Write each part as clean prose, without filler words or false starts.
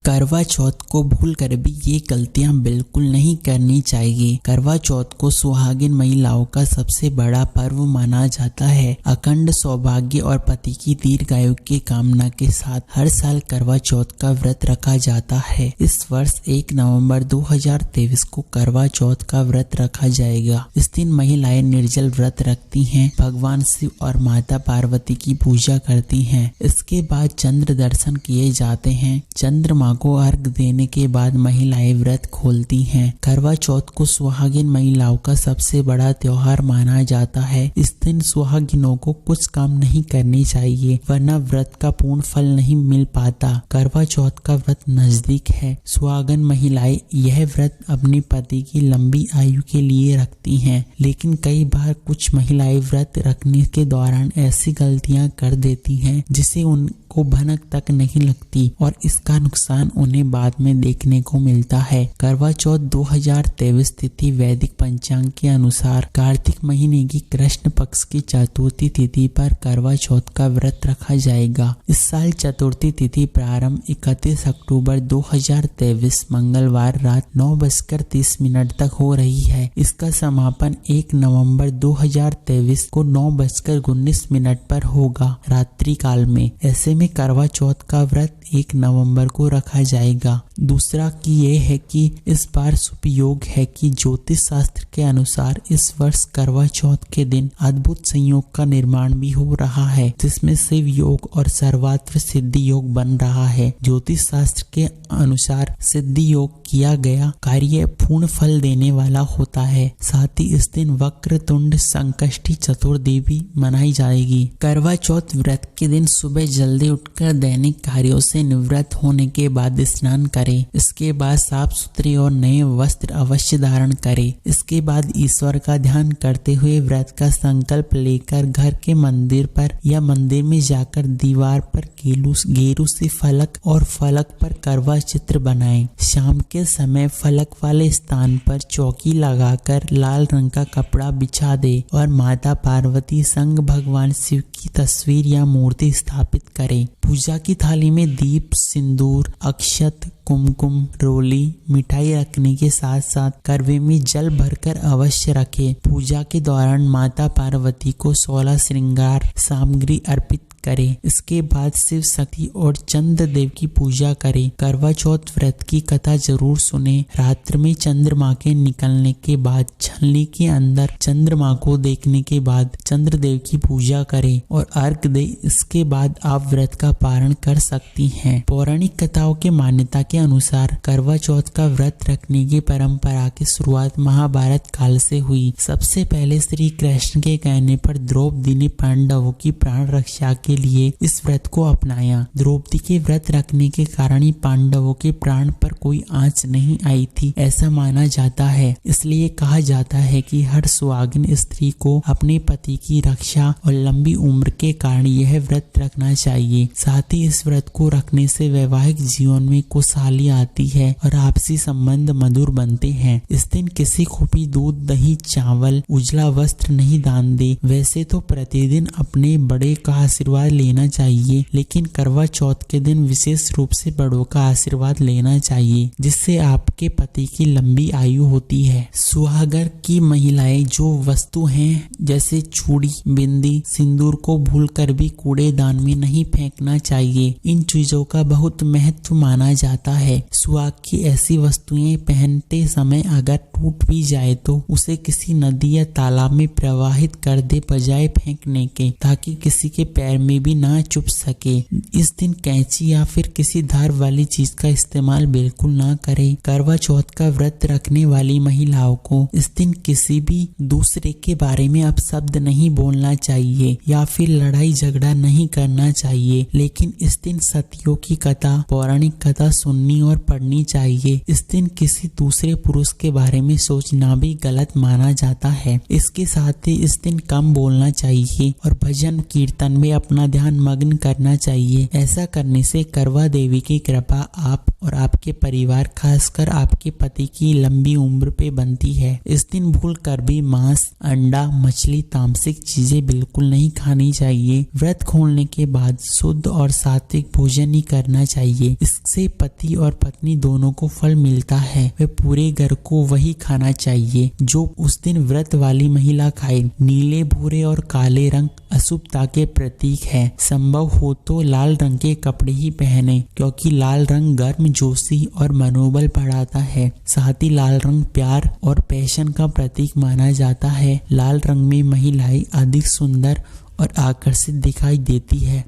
करवा चौथ को भूलकर भी ये गलतियां बिल्कुल नहीं करनी चाहिए। करवा चौथ को सुहागिन महिलाओं का सबसे बड़ा पर्व माना जाता है। अखंड सौभाग्य और पति की दीर्घायु की कामना के साथ हर साल करवा चौथ का व्रत रखा जाता है। इस वर्ष 1 नवंबर 2023 को करवा चौथ का व्रत रखा जाएगा। इस दिन महिलाएं निर्जल व्रत रखती हैं, भगवान शिव और माता पार्वती की पूजा करती हैं। इसके बाद चंद्र दर्शन किए जाते हैं। चंद्रमा को अर्घ देने के बाद महिलाएं व्रत खोलती हैं। करवा चौथ को सुहागिन महिलाओं का सबसे बड़ा त्योहार माना जाता है। इस दिन सुहागिनों को कुछ काम नहीं करने चाहिए, वरना व्रत का पूर्ण फल नहीं मिल पाता। करवा चौथ का व्रत नजदीक है। सुहागिन महिलाएं यह व्रत अपने पति की लंबी आयु के लिए रखती हैं, लेकिन कई बार कुछ महिलाएं व्रत रखने के दौरान ऐसी गलतियां कर देती हैं जिसे उनको भनक तक नहीं लगती और इसका नुकसान उन्हें बाद में देखने को मिलता है। करवा चौथ 2023 तिथि वैदिक पंचांग के अनुसार कार्तिक महीने की कृष्ण पक्ष की चतुर्थी तिथि पर करवा चौथ का व्रत रखा जाएगा। इस साल चतुर्थी तिथि प्रारंभ 31 अक्टूबर 2023 मंगलवार रात 9:30 तक हो रही है। इसका समापन 1 नवंबर 2023 को 9:19 पर होगा रात्रि काल में। ऐसे में करवा चौथ का व्रत 1 नवंबर को रखा जाएगा। दूसरा कि यह है कि इस बार शुभ योग है कि ज्योतिष शास्त्र के अनुसार इस वर्ष करवा चौथ के दिन अद्भुत संयोग का निर्माण भी हो रहा है, जिसमें शिव योग और सर्वात्म सिद्धि योग बन रहा है। ज्योतिष शास्त्र के अनुसार सिद्धि योग किया गया कार्य पूर्ण फल देने वाला होता है। साथ ही इस दिन वक्रतुंड संकष्टी चतुर्थी भी मनाई जाएगी। करवा चौथ व्रत के दिन सुबह जल्दी उठकर दैनिक कार्यों से निवृत्त होने के बाद स्नान करें। इसके बाद साफ सुथरे और नए वस्त्र अवश्य धारण करें। इसके बाद ईश्वर का ध्यान करते हुए व्रत का संकल्प लेकर घर के मंदिर पर या मंदिर में जाकर दीवार पर गेरू से फलक और फलक पर करवा चित्र बनाएं। शाम के समय फलक वाले स्थान पर चौकी लगाकर लाल रंग का कपड़ा बिछा दे और माता पार्वती संग भगवान शिव की तस्वीर या मूर्ति स्थापित करें। पूजा की थाली में दीप, सिंदूर, अक्षत, कुमकुम, रोली, मिठाई रखने के साथ साथ करवे में जल भरकर अवश्य रखें। पूजा के दौरान माता पार्वती को 16 श्रृंगार सामग्री अर्पित करें। इसके बाद शिव शक्ति और चंद्र देव की पूजा करें। करवा चौथ व्रत की कथा जरूर सुने। रात्र में चंद्रमा के निकलने के बाद छलनी के अंदर चंद्रमा को देखने के बाद चंद्र देव की पूजा करें और अर्घ दे। इसके बाद आप व्रत का पारण कर सकती हैं। पौराणिक कथाओं के मान्यता के अनुसार करवा चौथ का व्रत रखने की परंपरा की शुरुआत महाभारत काल से हुई। सबसे पहले श्री कृष्ण के कहने पर द्रौपदी ने पांडवों की प्राण रक्षा के लिए इस व्रत को अपनाया। द्रौपदी के व्रत रखने के कारण ही पांडवों के प्राण पर कोई आंच नहीं आई थी, ऐसा माना जाता है। इसलिए कहा जाता है कि हर सुहागिन स्त्री को अपने पति की रक्षा और लंबी उम्र के कारण यह व्रत रखना चाहिए। साथ ही इस व्रत को रखने से वैवाहिक जीवन में खुशहाली आती है और आपसी संबंध मधुर बनते हैं। इस दिन किसी को भी दूध, दही, चावल, उजला वस्त्र नहीं दान दे। वैसे तो प्रतिदिन अपने बड़े का आशीर्वाद लेना चाहिए, लेकिन करवा चौथ के दिन विशेष रूप से बड़ों का आशीर्वाद लेना चाहिए, जिससे आपके पति की लंबी आयु होती है। सुहागर की महिलाएं जो वस्तु हैं जैसे चूड़ी, बिंदी, सिंदूर को भूलकर भी कूड़ेदान में नहीं फेंकना चाहिए। इन चीजों का बहुत महत्व माना जाता है। सुहाग की ऐसी वस्तुएं पहनते समय अगर टूट भी जाए तो उसे किसी नदी या तालाब में प्रवाहित कर दे, बजाय फेंकने के, ताकि किसी के पैर में भी ना चुभ सके। इस दिन कैंची या फिर किसी धार वाली चीज का इस्तेमाल बिल्कुल ना करें। करवा चौथ का व्रत रखने वाली महिलाओं को इस दिन किसी भी दूसरे के बारे में अपशब्द नहीं बोलना चाहिए या फिर लड़ाई झगड़ा नहीं करना चाहिए। लेकिन इस दिन सतियों की कथा, पौराणिक कथा सुननी और पढ़नी चाहिए। इस दिन किसी दूसरे पुरुष के बारे में सोचना भी गलत माना जाता है। इसके साथ ही इस दिन कम बोलना चाहिए और भजन कीर्तन में अपना अपना ध्यान मग्न करना चाहिए। ऐसा करने से करवा देवी की कृपा आप और आपके परिवार, खासकर आपके पति की लंबी उम्र पे बनती है। इस दिन भूल कर भी मांस, अंडा, मछली, तामसिक चीजें बिल्कुल नहीं खानी चाहिए। व्रत खोलने के बाद शुद्ध और सात्विक भोजन ही करना चाहिए। इससे पति और पत्नी दोनों को फल मिलता है। वे पूरे घर को वही खाना चाहिए जो उस दिन व्रत वाली महिला खाए। नीले, भूरे और काले रंग अशुभता के प्रतीक है। संभव हो तो लाल रंग के कपड़े ही पहने, क्योंकि लाल रंग गर्मजोशी और मनोबल बढ़ाता है। साथ ही लाल रंग प्यार और पैशन का प्रतीक माना जाता है। लाल रंग में महिलाएं अधिक सुंदर और आकर्षित दिखाई देती है,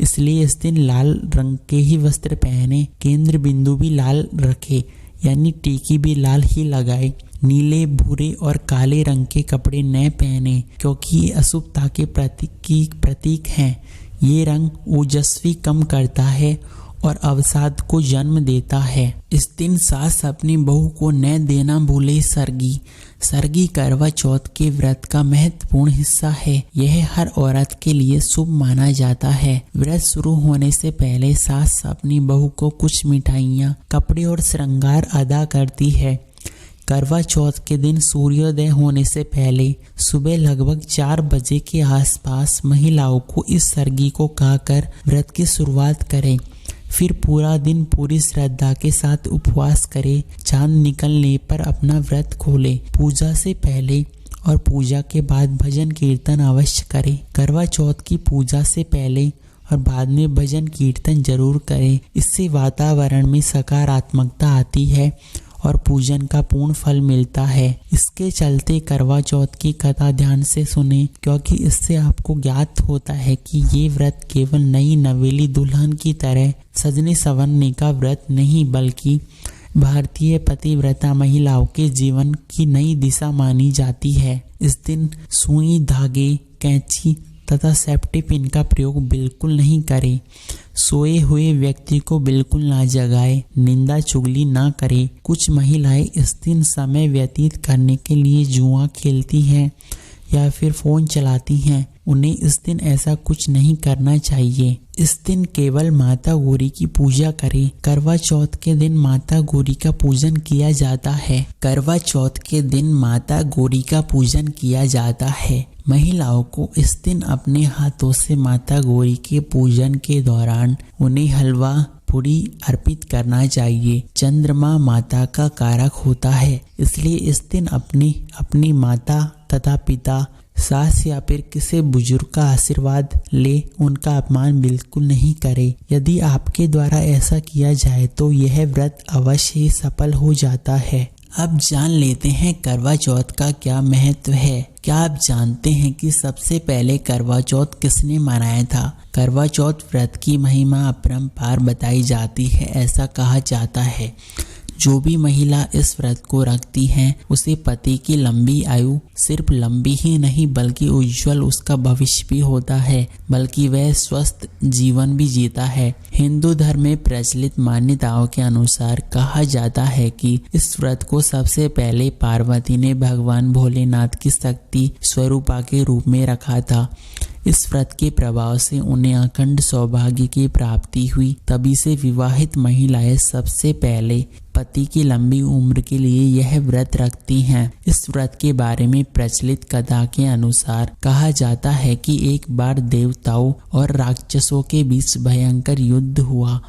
इसलिए इस दिन लाल रंग के ही वस्त्र पहने। केंद्र बिंदु भी लाल रखे, यानी टीकी भी लाल ही लगाए। नीले, भूरे और काले रंग के कपड़े न पहने, क्योंकि ये अशुभता के प्रतीक हैं। ये रंग ओजस्वी कम करता है और अवसाद को जन्म देता है। इस दिन सास अपनी बहू को न देना भूले सरगी। सरगी करवा चौथ के व्रत का महत्वपूर्ण हिस्सा है। यह हर औरत के लिए शुभ माना जाता है। व्रत शुरू होने से पहले सास अपनी बहू को कुछ मिठाइयाँ, कपड़े और श्रृंगार अदा करती है। करवा चौथ के दिन सूर्योदय होने से पहले सुबह लगभग 4 बजे के आसपास महिलाओं को इस सरगी को खाकर व्रत की शुरुआत करें। फिर पूरा दिन पूरी श्रद्धा के साथ उपवास करें। चांद निकलने पर अपना व्रत खोलें। पूजा से पहले और पूजा के बाद भजन कीर्तन अवश्य करें। करवा चौथ की पूजा से पहले और बाद में भजन कीर्तन जरूर करें। इससे वातावरण में सकारात्मकता आती है और पूजन का पूर्ण फल मिलता है। इसके चलते करवा चौथ की कथा ध्यान से सुने, क्योंकि इससे आपको ज्ञात होता है कि ये व्रत केवल नई नवेली दुल्हन की तरह सजने संवरने का व्रत नहीं, बल्कि भारतीय पतिव्रता महिलाओं के जीवन की नई दिशा मानी जाती है। इस दिन सुई, धागे, कैंची तथा सेफ्टी पिन का प्रयोग बिल्कुल नहीं करें। सोए हुए व्यक्ति को बिल्कुल ना जगाए। निंदा चुगली ना करें। कुछ महिलाएं इस दिन समय व्यतीत करने के लिए जुआ खेलती हैं या फिर फोन चलाती हैं। उन्हें इस दिन ऐसा कुछ नहीं करना चाहिए। इस दिन केवल माता गौरी की पूजा करें। करवा चौथ के दिन माता गौरी का पूजन किया जाता है। करवा चौथ के दिन माता गौरी का पूजन किया जाता है। महिलाओं को इस दिन अपने हाथों से माता गौरी के पूजन के दौरान उन्हें हलवा, पूरी अर्पित करना चाहिए। चंद्रमा माता का कारक होता है, इसलिए इस दिन अपनी माता तथा पिता, सास या फिर किसी बुजुर्ग का आशीर्वाद ले। उनका अपमान बिल्कुल नहीं करे। यदि आपके द्वारा ऐसा किया जाए तो यह व्रत अवश्य ही सफल हो जाता है। अब जान लेते हैं करवा चौथ का क्या महत्व है। क्या आप जानते हैं कि सबसे पहले करवा चौथ किसने मनाया था? करवा चौथ व्रत की महिमा अपरंपार बताई जाती है। ऐसा कहा जाता है, जो भी महिला इस व्रत को रखती है उसे पति की लंबी आयु सिर्फ लंबी ही नहीं बल्कि उज्जवल उसका भविष्य भी होता है, बल्कि वह स्वस्थ जीवन भी जीता है। हिंदू धर्म में प्रचलित मान्यताओं के अनुसार कहा जाता है कि इस व्रत को सबसे पहले पार्वती ने भगवान भोलेनाथ की शक्ति स्वरूपा के रूप में रखा था। इस व्रत के प्रभाव से उन्हें अखंड सौभाग्य की प्राप्ति हुई। तभी से विवाहित महिलाएं सबसे पहले पति की लंबी उम्र के लिए यह व्रत रखती हैं। इस व्रत के बारे में प्रचलित कथा के अनुसार कहा जाता है कि एक बार देवताओं और राक्षसों के बीच भयंकर युद्ध हुआ।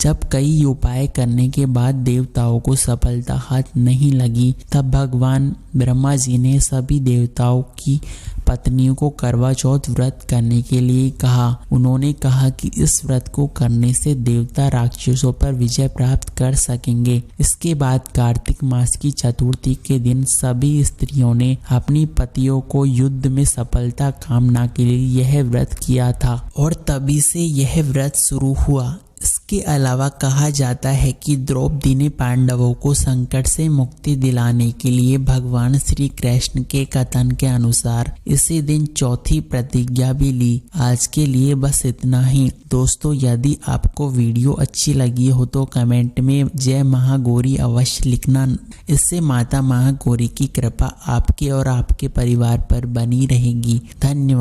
जब कई उपाय करने के बाद देवताओं को सफलता हाथ नहीं लगी, तब भगवान ब्रह्मा जी ने सभी देवताओं की पत्नियों को करवा चौथ व्रत करने के लिए कहा। उन्होंने कहा कि इस व्रत को करने से देवता राक्षसों पर विजय प्राप्त कर सकेंगे। इसके बाद कार्तिक मास की चतुर्थी के दिन सभी स्त्रियों ने अपनी पतियों को युद्ध में सफलता कामना के लिए यह व्रत किया था और तभी से यह व्रत शुरू हुआ। इसके अलावा कहा जाता है कि द्रौपदी ने पांडवों को संकट से मुक्ति दिलाने के लिए भगवान श्री कृष्ण के कथन के अनुसार इसी दिन चौथी प्रतिज्ञा भी ली। आज के लिए बस इतना ही। दोस्तों, यदि आपको वीडियो अच्छी लगी हो तो कमेंट में जय महागौरी अवश्य लिखना। इससे माता महागौरी की कृपा आपके और आपके परिवार पर बनी रहेगी। धन्यवाद।